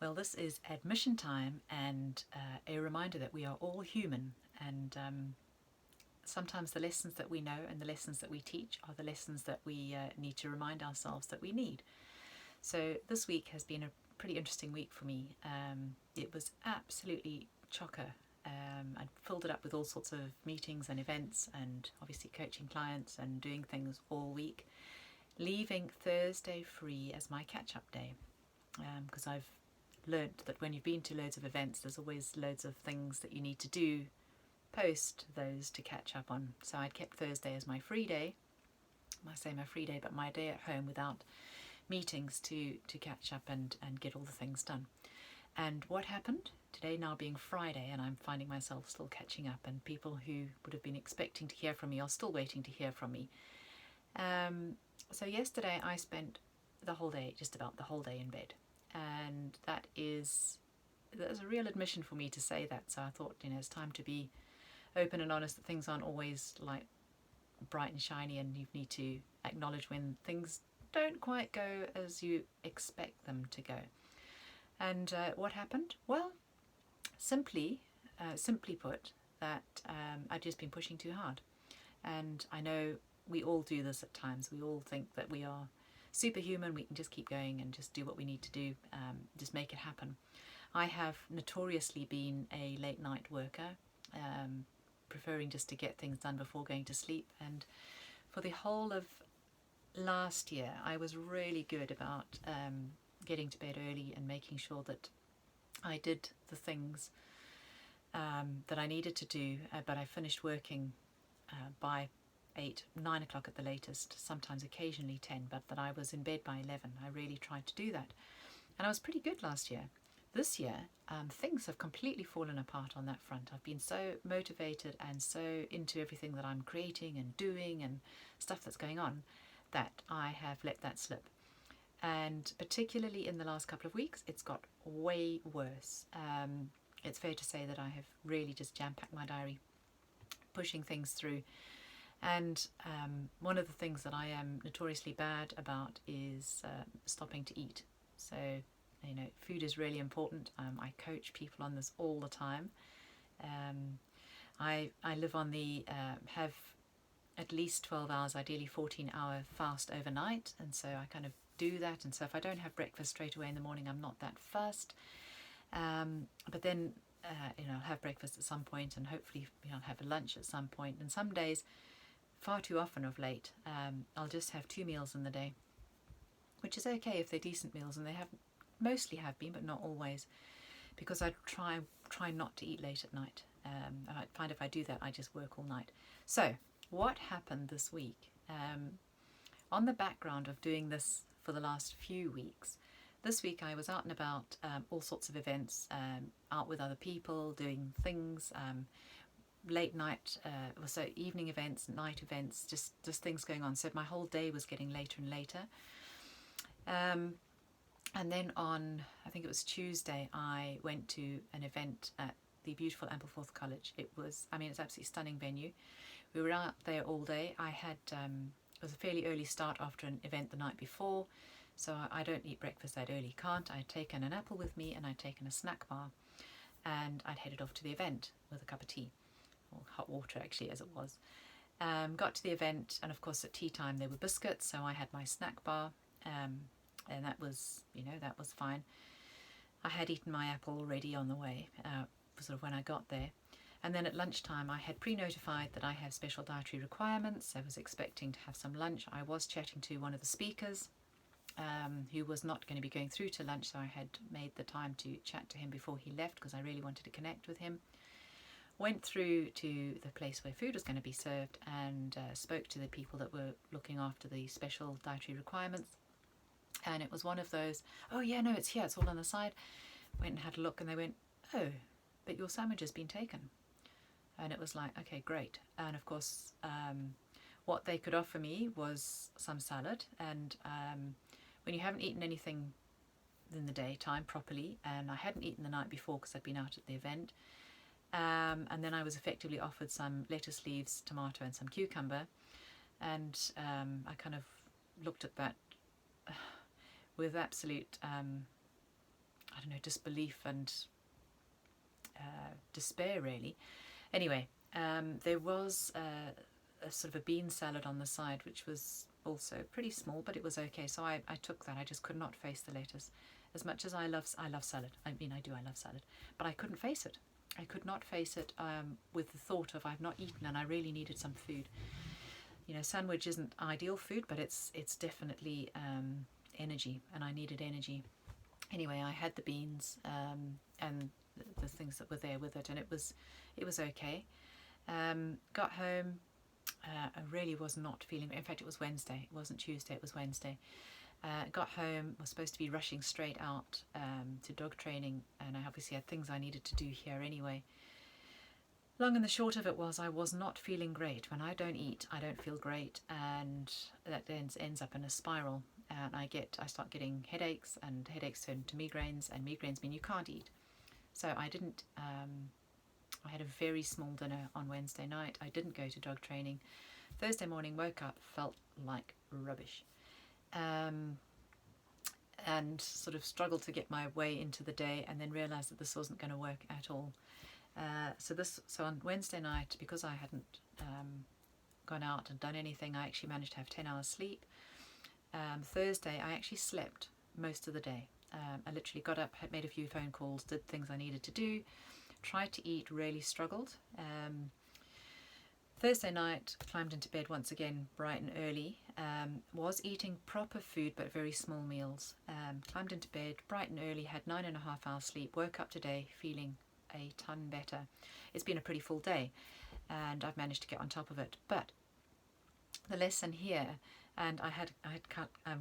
Well, this is admission time and a reminder that we are all human, and sometimes the lessons that we know and the lessons that we teach are the lessons that we need to remind ourselves that we need. So this week has been a pretty interesting week for me. It was absolutely chocker. I filled it up with all sorts of meetings and events and obviously coaching clients and doing things all week, leaving Thursday free as my catch-up day, because I've learnt that when you've been to loads of events, there's always loads of things that you need to do post those to catch up on. So I'd kept Thursday as my free day. I say my free day, but my day at home without meetings to catch up and get all the things done. And what happened? Today now being Friday, and I'm finding myself still catching up, and people who would have been expecting to hear from me are still waiting to hear from me. So yesterday I spent the whole day, just about the whole day in bed. And there's a real admission for me to say that. So I thought, it's time to be open and honest that things aren't always like bright and shiny, and you need to acknowledge when things don't quite go as you expect them to go. And what happened? Well, simply put, that I've just been pushing too hard. And I know we all do this at times. We all think that we are superhuman, we can just keep going and just do what we need to do, just make it happen. I have notoriously been a late night worker, preferring just to get things done before going to sleep. And for the whole of last year, I was really good about getting to bed early and making sure that I did the things that I needed to do, but I finished working by 8, 9 o'clock at the latest, sometimes occasionally 10, but that I was in bed by 11. I really tried to do that. And I was pretty good last year. This year, things have completely fallen apart on that front. I've been so motivated and so into everything that I'm creating and doing and stuff that's going on that I have let that slip. And particularly in the last couple of weeks, it's got way worse. It's fair to say that I have really just jam-packed my diary, pushing things through. And one of the things that I am notoriously bad about is stopping to eat. So, food is really important. I coach people on this all the time. I live on the have at least 12 hours, ideally 14-hour fast overnight. And so I kind of do that. And so if I don't have breakfast straight away in the morning, I'm not that fussed. But then, I'll have breakfast at some point, and hopefully I'll have a lunch at some point. And some days, far too often of late, I'll just have 2 meals in the day, which is okay if they're decent meals, and they mostly have been, but not always, because I try not to eat late at night. I find if I do that, I just work all night. So what happened this week? On the background of doing this for the last few weeks, this week I was out and about, all sorts of events, out with other people, doing things, late night, so evening events, night events, just things going on. So my whole day was getting later and later. And then on, I think it was Tuesday, I went to an event at the beautiful Ampleforth College. It's absolutely stunning venue. We were out there all day. I had, it was a fairly early start after an event the night before, so I don't eat breakfast that early, can't. I'd taken an apple with me and I'd taken a snack bar, and I'd headed off to the event with a cup of tea, or hot water actually as it was. Got to the event, and of course at tea time there were biscuits, so I had my snack bar, and that was fine. I had eaten my apple already on the way, sort of when I got there. And then at lunchtime I had pre-notified that I have special dietary requirements. I was expecting to have some lunch. I was chatting to one of the speakers who was not going to be going through to lunch, so I had made the time to chat to him before he left because I really wanted to connect with him. Went through to the place where food was going to be served and spoke to the people that were looking after the special dietary requirements. And it was one of those, oh yeah, no, it's here, it's all on the side. Went and had a look, and they went, oh, but your sandwich has been taken. And it was like, okay, great. And of course, what they could offer me was some salad. And when you haven't eaten anything in the daytime properly, and I hadn't eaten the night before because I'd been out at the event, and then I was effectively offered some lettuce leaves, tomato and some cucumber, and I kind of looked at that with absolute I don't know, disbelief and despair, really. Anyway, there was a sort of a bean salad on the side, which was also pretty small, but it was okay. So I took that. I just could not face the lettuce. As much as I love salad. I love salad. But I couldn't face it. I could not face it with the thought of I've not eaten and I really needed some food. You know, sandwich isn't ideal food, but it's definitely energy, and I needed energy. Anyway, I had the beans and the things that were there with it, and it was okay. Got home. I really was not feeling. In fact, it was Wednesday. It wasn't Tuesday. It was Wednesday. Got home. Was supposed to be rushing straight out to dog training, and I obviously had things I needed to do here anyway. Long and the short of it was I was not feeling great. When I don't eat, I don't feel great, and that ends up in a spiral. And I start getting headaches, and headaches turn to migraines, and migraines mean you can't eat. So I didn't. I had a very small dinner on Wednesday night. I didn't go to dog training. Thursday morning, woke up, felt like rubbish, and sort of struggled to get my way into the day, and then realised that this wasn't going to work at all. So on Wednesday night, because I hadn't gone out and done anything, I actually managed to have 10 hours sleep. Thursday, I actually slept most of the day. I literally got up, had made a few phone calls, did things I needed to do, tried to eat, really struggled. Thursday night, climbed into bed once again bright and early, was eating proper food but very small meals. Climbed into bed bright and early, had 9.5 hours sleep, woke up today feeling a ton better. It's been a pretty full day, and I've managed to get on top of it. But the lesson here, and I had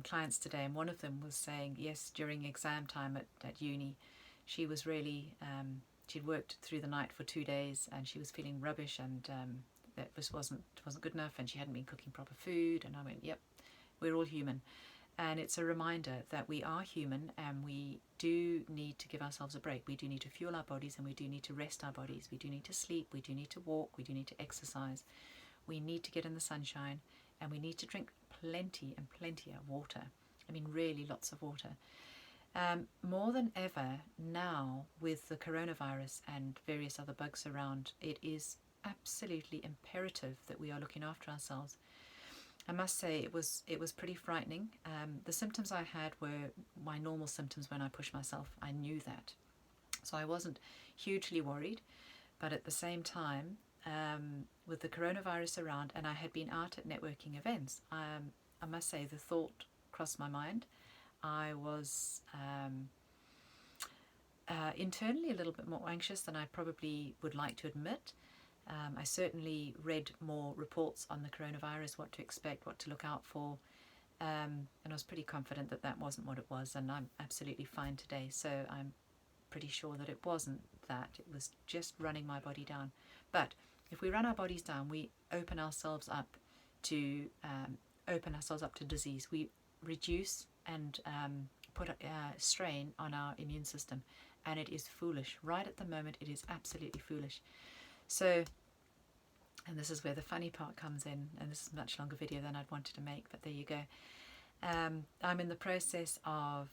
clients today, and one of them was saying, yes, during exam time at uni, she was really, she'd worked through the night for 2 days, and she was feeling rubbish, and that this wasn't good enough, and she hadn't been cooking proper food. And I went, yep, we're all human. And it's a reminder that we are human, and we do need to give ourselves a break. We do need to fuel our bodies, and we do need to rest our bodies. We do need to sleep. We do need to walk. We do need to exercise. We need to get in the sunshine, and we need to drink plenty and plenty of water. I mean, really lots of water. More than ever now, with the coronavirus and various other bugs around, it is absolutely imperative that we are looking after ourselves. I must say it was pretty frightening. The symptoms I had were my normal symptoms when I push myself. I knew that. So I wasn't hugely worried. But at the same time, with the coronavirus around, and I had been out at networking events, I must say the thought crossed my mind. I was internally a little bit more anxious than I probably would like to admit. I certainly read more reports on the coronavirus, what to expect, what to look out for, and I was pretty confident that that wasn't what it was, and I'm absolutely fine today. So I'm pretty sure that it wasn't that. It was just running my body down. But if we run our bodies down, we open ourselves up to disease. We reduce and put a strain on our immune system, and it is foolish. Right at the moment, it is absolutely foolish. So, and this is where the funny part comes in, and this is a much longer video than I'd wanted to make, but there you go. I'm in the process of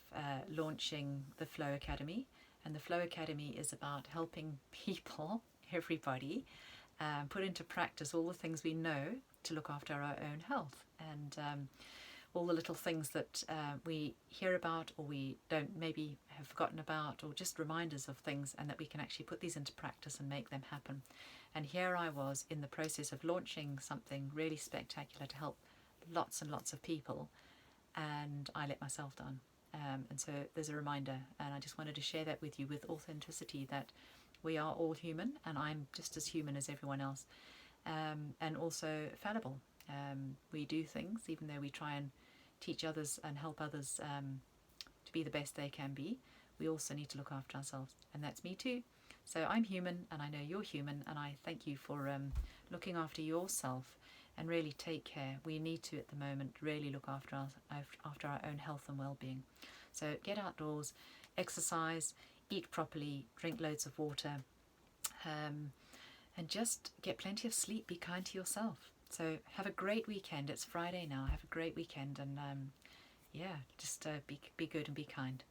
launching the Flow Academy, and the Flow Academy is about helping people, everybody, put into practice all the things we know to look after our own health, and all the little things that we hear about, or we don't maybe have forgotten about, or just reminders of things, and that we can actually put these into practice and make them happen. And here I was in the process of launching something really spectacular to help lots and lots of people, and I let myself down. And so there's a reminder, and I just wanted to share that with you with authenticity, that we are all human, and I'm just as human as everyone else, and also fallible. We do things, even though we try and teach others and help others to be the best they can be, we also need to look after ourselves, and that's me too. So I'm human, and I know you're human, and I thank you for looking after yourself, and really take care. We need to, at the moment, really look after our own health and well-being. So get outdoors, exercise, eat properly, drink loads of water, and just get plenty of sleep. Be kind to yourself. So have a great weekend. It's Friday now. Have a great weekend, and just be good and be kind.